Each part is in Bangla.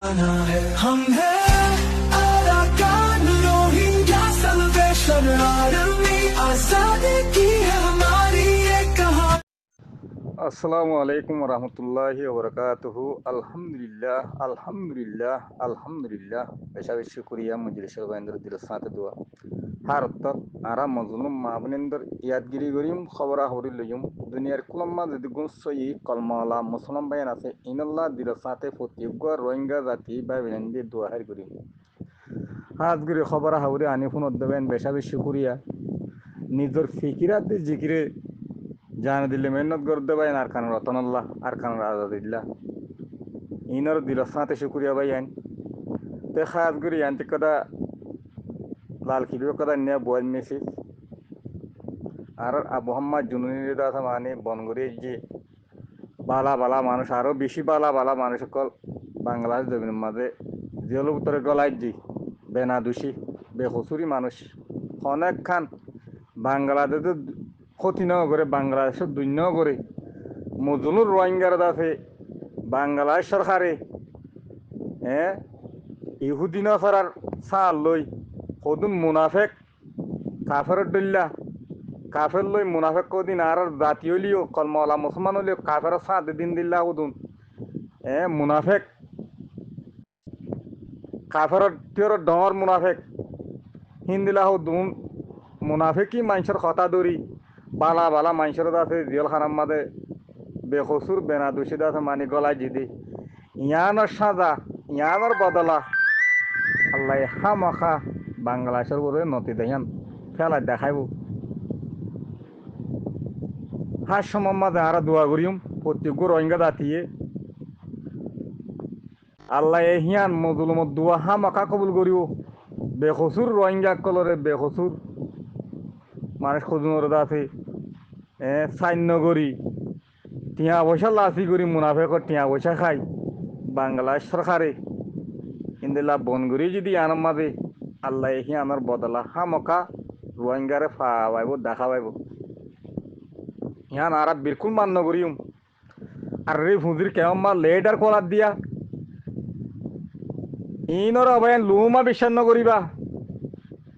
हम हैं अराकान रोहिंग्या सल्वेशन आर्मी आजादी की है हमारी ये कहानी। আসসালামু আলাইকুম রহমতুল্লাহি ওবরাকাতুহু আলহামদুলিল্লাহ আলহামদুলিল্লাহ আলহামদুলিল্লাহ বেশা বেশি করিয়া মজলিসের বাইন্দর দিল সাথে দোয়া হারত আরা মজলুম মাবনেন্দর ইয়াদগিরি গরিম খবরা হরি লইম দুনিয়ার কুলম্মা যদি গুনসই কলমালা মুসলমান বাইন আছে ইনাল্লাহ দিল সাথে ফতিগ রোহিঙ্গা জাতি বা বিনন্দি দোয়া হার গরিম হাজগিরি খবরা হরি আনি ফোন দেবেন বেশা বেশি করিয়া নিজের ফিকিরাতে জিকিরে জান দিলে মেহনত করতে ভাই আর কান রতনাল্লাহ আর কান আজাদিল্লাহ ইনর দিল সাথে শুক্রিয়া ভাই আইন তে খাস করি আনতে কথা লাল খিলিও কথা নিয়ে বয়াল মেসেজ আর মোহাম্মদ জুনুনি দাস মানে বনগরি যে বালা বালা মানুষ আরও বেশি বালা বালা মানুষ সকল বাংলাদেশ জমিনের মাঝে জেল উত্তরে গলায় যে বেনা দোষী বেকসুরি মানুষ অনেক খান বাংলাদেশে ক্ষতি ন করে বাংলাদেশের দুন্য করে মজলুর রোহিঙ্গার আছে বাংলাদেশ সরকারে ইহুদিন ফরার চাল লই কদিন মুনাফেক কাফের ডল্লা কাফের লই মুনাফেক কদিন আর জাতি হলিও কলমলা মুসলমান হলিও কাফের সাঁত দিন দিল্লা কদুন মুনাফেক কাফের টিয়র ডর মুনাফেক হিন্দিলা হদুন মুনাফেকি মানুষের কথা ধরি বালা বালা মানুষের আছে জেলখানার মাঝে বেকসুর বেনা দোষিত আছে মানি গলায় জিদি ইয়ানোর সাজা ইয়ানোর বদলা আল্লাহ হামাখা বাংলাদেশের বলে নতি দেখান খেলা দেখাইব হাস সময় মাঝে আর দোয়া করিম প্রত্যেক রোহিঙ্গা জাতিয়ে আল্লাহ হিয়ান মজলুমত দোয়া হামাখা কবুল করিও বেকসুর রোহিঙ্গা কলরে বেকসুর মানুষ খুঁজুনোর আছে সাইন্য করি টিয়া পয়সা লাচি করি মুনাফেকর টিয়া পয়সা খাই বাংলাদেশ সরকারে ইন্দিল্লা বন করি যদি আনার মাঝে আল্লাহ এহি আনার বদলা হামকা রোহিঙ্গারে পাইব দেখা পাইব ইহান আর বিলকুল মান্য করিম আর রে ফুজির কেমন মা লেটার কলার দিয়া ইনর অবায়ন লুমা বিশ্বাস নকরিবা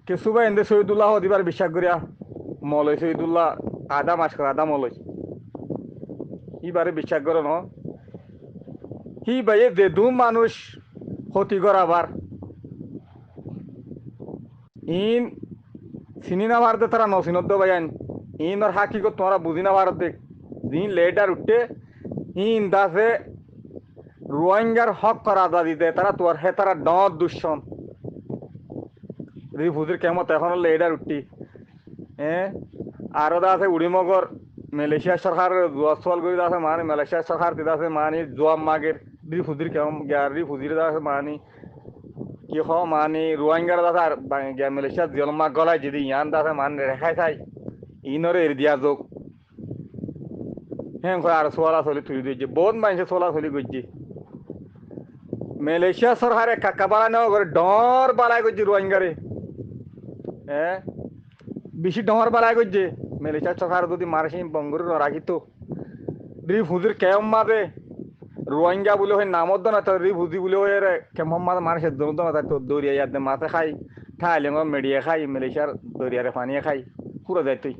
কিছু বা এন্দে শহীদুল্লাহ দিবার বিশ্বাস করিয়া মলয় শহীদুল্লাহ আদা মাস করে আদা মলয় ইবারে বিশ্বাস করে ন হি ভাইয়ে যে দু মানুষ ক্ষতি করাবার ইন চিনি না পারতে তারা নচিনত ভাইয়ান ইনর হাকিগত তোমরা বুঝি না পারতে দিন লেটার উঠতে ইন দাসে রোহিঙ্গার হক করা আদা দিতে তারা তোর হে তারা ডর দুঃসন রিফুজির কেমত এখনো লেটার উঠতি আরো দা আছে উড়িমগর মালয়েশিয়া সরকার জোয়াল করে আছে মানে মালয়েশিয়া সরকার দিতে আছে মানে জোয়াব মাগের রিফুজির কেমন রিফুজির আছে মানে কি হ মানে রোহিঙ্গার আছে আর মালয়েশিয়া জল মাগ গলায় যদি ইয়ান আছে মানে রেখাই চাই ইনরে এর দিয়া যোগ হ্যাঁ আর সোলা চলি তুই দিয়েছে বহুত মানুষে সোলা চলি করছে মালয়েশিয়া সরকারে কাকা বাড়া নেওয়া করে ডর বাড়াই করছে রোহিঙ্গারে বেশি ডর বাড়াই করছে মালয়েশিয়া সরকার যদি মারসি বঙ্গরে রাখিত রিফুজির কেমন মাঝে রোহিঙ্গা বলে হয় নামত না তো রিফুজি বলে হয় কেমন মাঝে মানুষের দৌড় না তো দরিয়া ইয়াতে মাছে খাই খাইলে মেডিয়া খাই মালয়েশিয়ার দরিয়ারে পানিয়ে খাই পুরো যায় তুই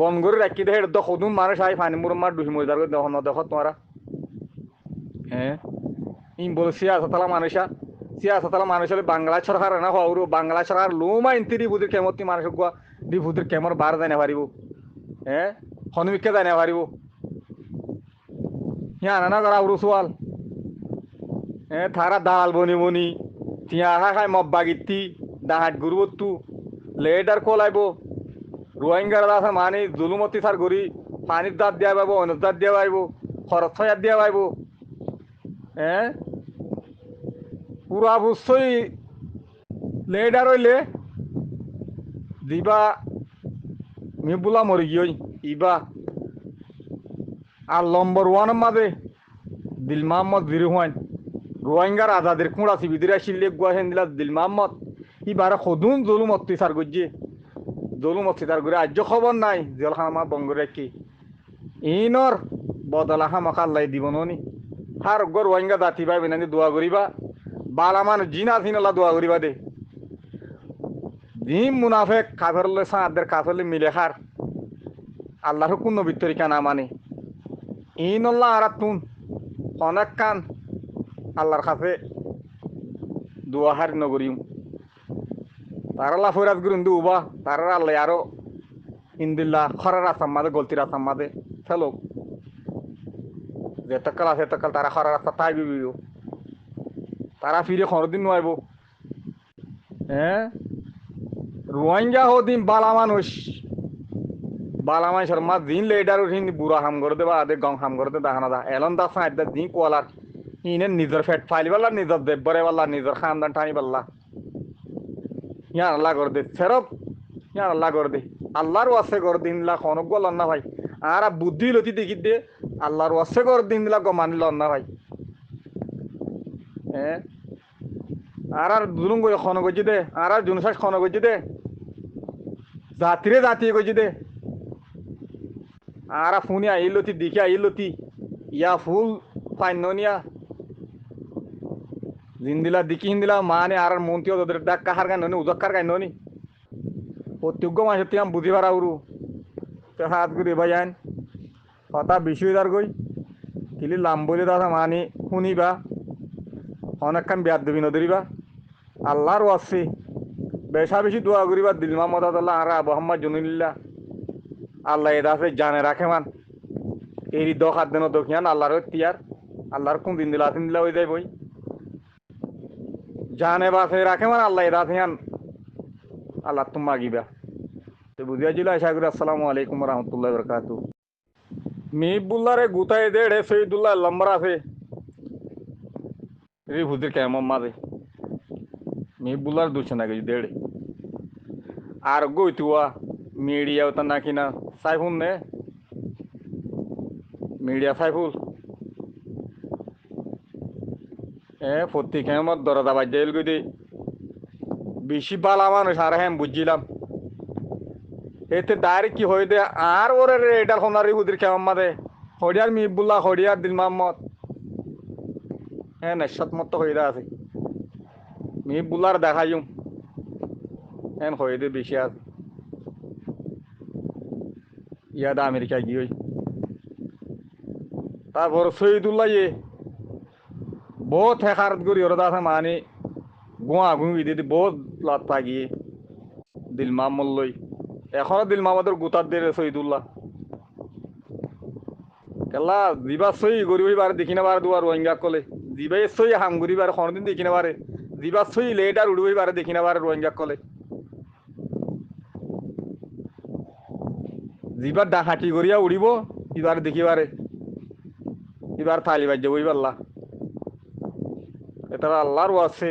বঙ্গরে রাখি দে দখদুন মানুষ আই পানি মুর মার ডুহি মজার করে দেখ দেখ তোমারা ইন বল সিয়াসতলা মানুষা সিয়াসতলা মানুষ হলে বাংলা সরকার না হওয়ার বাংলা সরকার লোমা ইনতি রিফুজির কেমতি মানুষ গুয়া রিফুজির কেমর বার জানে পারিব হনুমিকে জানে পারিব হিয়া না করা উরু সোয়াল থারা দাল বনি বনি তিয়া আহা খাই মব্বা গিত্তি দাহাট গুরুবত্তু লেটার কলাইব রোহিঙ্গার আছে মানে জুলুমতি সার গড়ি পানির দাঁত দিয়া পাইব অনেক দাঁত দিয়া পাইব খরচ ছয়াত দিয়া পাইব পুরা অবশ্যই লেটার হইলে দিবা মিবুলা মরি গিয়ে ইবা আর নম্বর ওয়ানের মাঝে দিল মোহাম্মদ জিরো ওয়ান রোহিঙ্গার আজাদের কুঁড়া সিবিদিরা শিল্লে গুয়াহেন দিলা দিল মোহাম্মদ ইবারে সদুন জলুম অত্যাচার করছে জলুম অত্যাচার করে আজ খবর নাই জেলখানা বঙ্গ রাখি ইনর বদলা হামাকা আল্লাহ দিব নি হার গর রোহিঙ্গা জাতি ভাই বিনানি দোয়া করিবা বালা মানুষ জিন আসিন আল্লাহ দোয়া করিবা দে জিম মুনাফেক কাফেরলে সাদের কাফেরলে মিলে খার আল্লাহর কোন নবীর তরিকা না মানে ইনল্লাহ আরাতুন অনেক কান আল্লাহর কাছে দোয়া হার নগরিম তারা আল্লাহ ফরাজ গুরুন দুবা তারা আল্লাহ আরো ইন্দিল্লাহ খরার আসাম মাদে গলতির আসাম মাদে ফেলো যে তকাল আছে তকাল তারা খরার রাস্তা তাই বিবিও তারা ফিরে খরদিন নয়ব হ্যাঁ রোহিঙ্গা হদিন বালা মানুষ শর্মা দিন লেডার উঠিন বুড়া হাম করে দেবা আদে গং হাম করে দে দাহানা দা এলন দা সাইড দা দিন কোয়ালার ইনে নিজের ফেট ফাইলি বাল্লা নিজের দেবরে বাল্লা নিজের খানদান টানি বাল্লা ইয়া আল্লাহ করে দে সেরব ইয়া আল্লাহ করে দে আল্লাহর ওয়াসে করে দিন লা খনক গল না ভাই আর বুদ্ধি লতি দেখি দে আল্লাহর ওয়াসে করে দিন লা গো মানিল না ভাই হ্যাঁ আর দুলুং গই খনক গজি দে আর জুনসাস খনক গজি দে জাতিরে জাতি গজি দে আর ফুনি আইলতি দেখি আইলতি ইয়া ফুল ফাইনিয়া জিন্দিলা দিকি হিন্দিলা মানে আর মন্ত্রী ওদের ডাক কাহার গান ননি উদক্কার গান ননি প্রত্যেক মাসে তিয়াম বুঝি পারা উরু তো হাত গুড়ি ভাইয়ান কথা বিষয়দার গই কিলি লাম বলে দাদা মানি শুনিবা অনেকক্ষণ বিয়াদ দেবি নদরিবা আল্লাহর ওয়াসি বেশা বেশি দোয়া করিবা দিল মাহমদ আল্লাহ আর মোহাম্মদ জনুল্লাহ আল্লাহ এদাসে জানে রাখে মান এরি দখ হাত দেন দখিয়ান আল্লাহর তিয়ার আল্লাহর কোন দিন দিলা তিন দিলা হয়ে যায় বই জানে বাসে রাখে মান আল্লাহ এদাসিয়ান আল্লাহ তুমি মাগিবা তো বুঝিয়া ছিল আশা করি আসসালামু আলাইকুম রহমতুল্লাহ বরকাতু মিহিবুল্লাহরে গুতাই দেড়ে সঈদুল্লাহ লম্বর আছে রি হুজির কেমন মাঝে মিহিবুল্লাহর দুশো না কিছু দেড়ে আর গইতুয়া মিডিয়া ওটা নাকি না সাইফুল নে মিডিয়া সাইফুল প্রত্যেক হেমত দরজা বাজ্যাইল গই দে বেশি বালা মানুষ আর হ্যাঁ বুঝছিলাম এতে ডাইরেক্ট কি হয়ে দে আর ওরে এটার সোনারি হুদির কেমন মাদে হরিয়ার মিহিবুল্লাহ হরিয়ার দিল মোহাম্মদ হ্যাঁ নেশাত মতো হয়ে দে আছে মিহিবুল্লাহর দেখাইম হ্যাঁ হয়ে দে বেশি আছে ইয়াদা আমেরিকা গিয়ে তারপর সঈদুল্লাহ ইয়ে বহুত হেকারত করি ওরা আছে মানে গোয়া গুঁই দিদি বহুত লাত পাগিয়ে দিল মাহমুদ লই এখনো দিল মাহমুদের গুতার দে সঈদুল্লাহ কেলা দিবা সই গরিবই বারে দেখি না বারে দুয়ার রোহিঙ্গা কলে দিবাই সই হাম গরি বারে কোনদিন দেখি না বারে দিবা সই লেটার উড়বই বারে দেখি না বারে রোহিঙ্গা কলে দিবার ডাহাটি করিয়া উড়িব এবার দেখিবারে এবার থালি বাজ্য বই পাল্লা এটা আল্লাহর আছে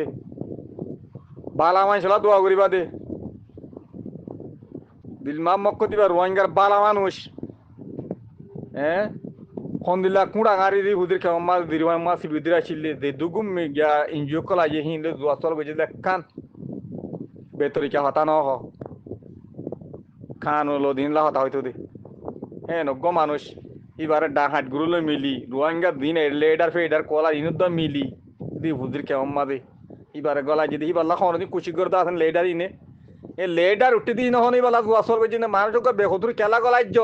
বালা মানুষলা দোয়া করিবা দে দিলমা মক্ক দিবা রোহিঙ্গার বালা মানুষ হ্যাঁ খন্দিল্লা কুড়া গাড়ি দি হুদির কেমন মাছ দিরমা মাছ বিদির আসিলে দে দুগুম গিয়া ইনজিও কলা যে হিন্দে দোয়া চল গেছে কান বেতরিকা হতা ন হ খান হলো দিনলা হতা হইতো দে হ্যাঁ নগ্য মানুষ এবারে ডাহাট গুরুলো মিলি রোহিঙ্গা দিন লেডার ফেডার কলা ইনুদ্দ মিলি দি হুদির কেমন মাদে এবারে গলা যদি ইবাল্লা খনদি কুচি করতে আসেন লেডার ইনে এ লেডার উঠতে দিন হন ইবালা দোয়া চল গেছে মানুষ বেহতুর কেলা গলাইজ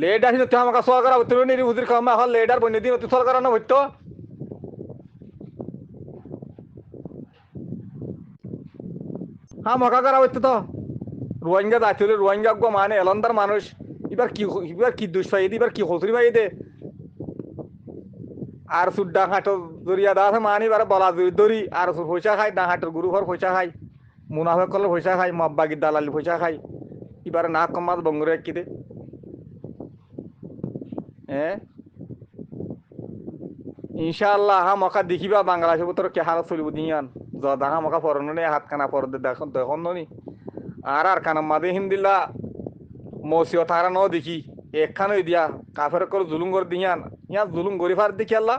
লেডার হিন্দু আমাকে সরকার উত্তর নিরি হুদির কেমন হল লেডার বন্য দিন অতি সরকার না হইতো হ্যাঁ মকা করা হইতো তো রোহিঙ্গা যাচ্ছি রোহিঙ্গা গো মানে এলন্দার মানুষ এবার কি দুষ্পাই এবার কি হসরি ভাই দে আর সুর ডাহাটো দরিয়া দা আছে মানে এবার বলা দরি আর সুর পয়সা খাই ডাহাটোর গুরু ঘর পয়সা খাই মুনাফেক করলে পয়সা খাই মব্বাগির দালালি পয়সা খাই এবারে না কমাত বঙ্গরে কি দে হ্যাঁ ইনশাআল্লাহ হা মকা দেখিবা বাংলাদেশ তোর কে হালত চলিব দিয়ান যা মকা পরনে হাত কানা পর দেখুন দেখুন নি আর কানা মাদে হিন্দিল্লা মসিও তারা ন দেখি একখান দিয়া কাফের করে জুলুম করে দিয়ান ইয়া জুলুম গরিফার দেখি আল্লাহ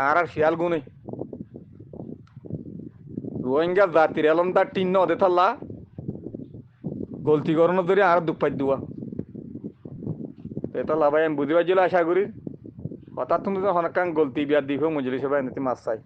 আর শিয়াল গুনে রোহিঙ্গা জাতির এলম তার টিন্ন দে থাল্লা গলতি করোনা ধরে আর দুঃখ পাই দুয়া এটা লাভাই আমি বুঝতে পারছিল আশা করি অর্থাৎ তুমি যখন কাং গলতি বিয়ার দিও মজলিসে বাইন্দে মাছ চাই